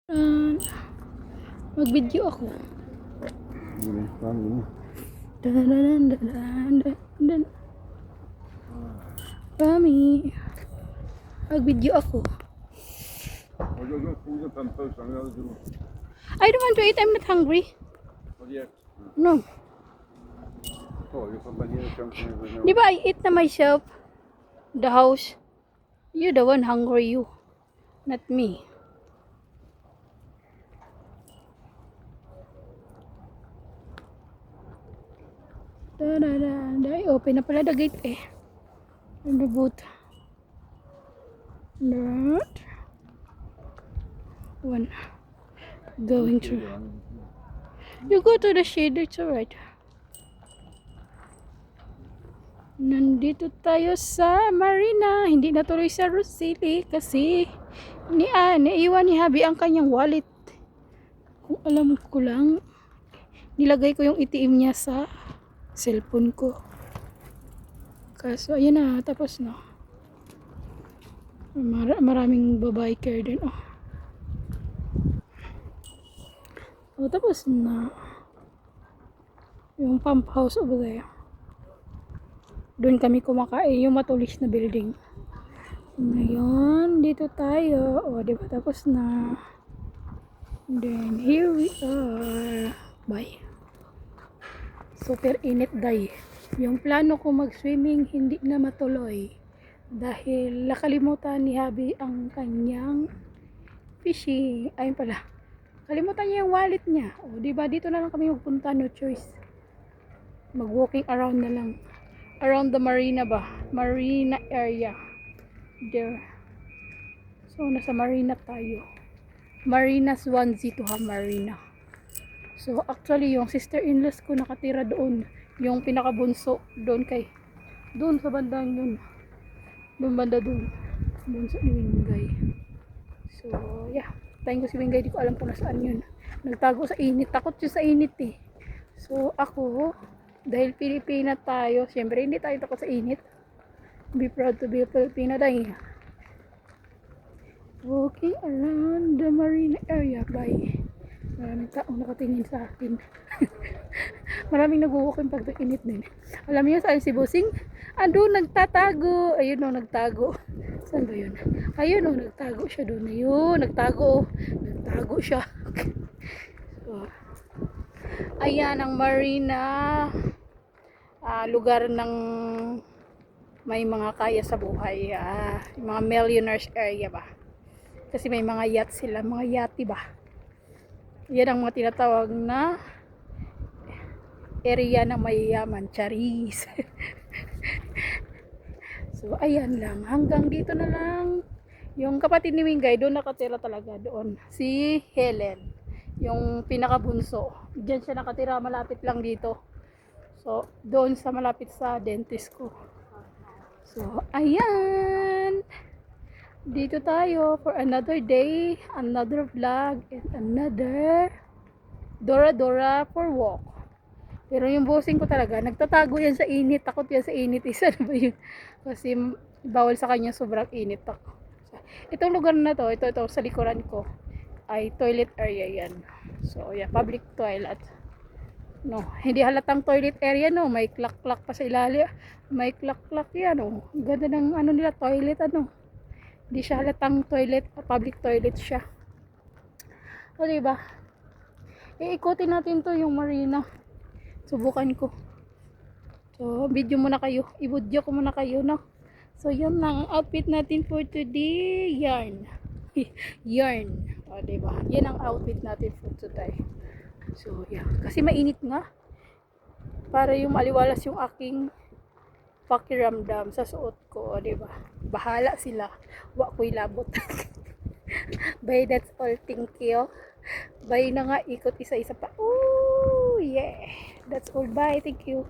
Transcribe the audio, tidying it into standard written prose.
Ah, mag-video ako. Mami, mag-video ako. I don't want to eat. I'm not hungry. No. Di ba I eat na myself? The house. You the one hungry, you. Not me. Dahil open na pala the gate eh. And the boat. That one. Going through. You go to the shade, it's alright. Nandito tayo sa marina. Hindi natuloy sa Rosili kasi naiwan ni Habi ang kanyang wallet. Kung alam ko lang, nilagay ko yung ATM niya sa cellphone ko. Kaso ayan na, tapos na. Maraming babae care din. Oh, tapos na. Yung pump house over there. Doon kami kumakain, yung matulis na building. Ngayon, dito tayo. O, diba? Tapos na. Then, here we are. Bye. Super init day. Yung plano ko mag-swimming, hindi na matuloy. Dahil nakalimutan ni Habi ang kanyang fishing. Ayun pala. Kalimutan niya yung wallet niya. O, diba? Dito na lang kami magpunta. No choice. Mag-walking around na lang. Around the marina ba? Marina area. There. So, nasa marina tayo. Marina Swansea to ha, marina. So, actually, yung sister-in-laws ko nakatira doon. Yung pinakabunso doon doon sa bandang yun. Doon banda doon. Doon sa Wingay. So, yeah. Tayo ko si Wingay, di ko alam kung nasaan yun. Nagtago sa init. Takot siya sa init eh. So, ako, dahil Pilipina tayo, syempre hindi tayo takot sa init. Be proud to be a Filipina tayo. Walking around the marina area. Bye. Maraming taong nakatingin sa akin. Maraming nag-walking pag init din. Alam niyo saan si Busing? Ando, nagtatago. Ayun o, nagtago. Saan ba yun? Ayun o, nagtago siya doon. Ayun, nagtago. Nagtago siya. So, ayan ang marina. Lugar ng may mga kaya sa buhay, yung mga millionaires area ba, kasi may mga yacht sila, mga yachty ba, yan ang mga tinatawag na area ng mayayaman, charis. So ayan lang, hanggang dito na lang. Yung kapatid ni Wingay doon nakatira talaga, doon si Helen, yung pinakabunso, diyan siya nakatira, malapit lang dito. So, doon sa malapit sa dentist ko. So, ayan. Dito tayo for another day, another vlog, and another Dora for walk. Pero yung bossing ko talaga, nagtatago yan sa init. Takot yan sa init. Isa na ba yun? Kasi bawal sa kanya sobrang init. Itong lugar na to, ito sa likuran ko, ay toilet area yan. So, yeah, public toilet. No, hindi halatang toilet area, no. May clock pa sa ilalim. May clock yan, no. Ganda ng ano nila, toilet, ano. Hindi siya halatang toilet, public toilet siya. O, diba? Iikutin natin to yung marina. Subukan ko. So, video muna kayo. I-video ko muna kayo, no. So, yun lang ang outfit natin for today. Yarn. Yarn. O, diba? Yan ang outfit natin for today. So, yeah. Kasi mainit nga. Para yung maliwalas yung aking pakiramdam sa suot ko. O, diba? Bahala sila. Wa ko'y labot. Bye, that's all. Thank you. Bye na nga. Ikot isa-isa pa. Oh, yeah. That's all. Bye. Thank you.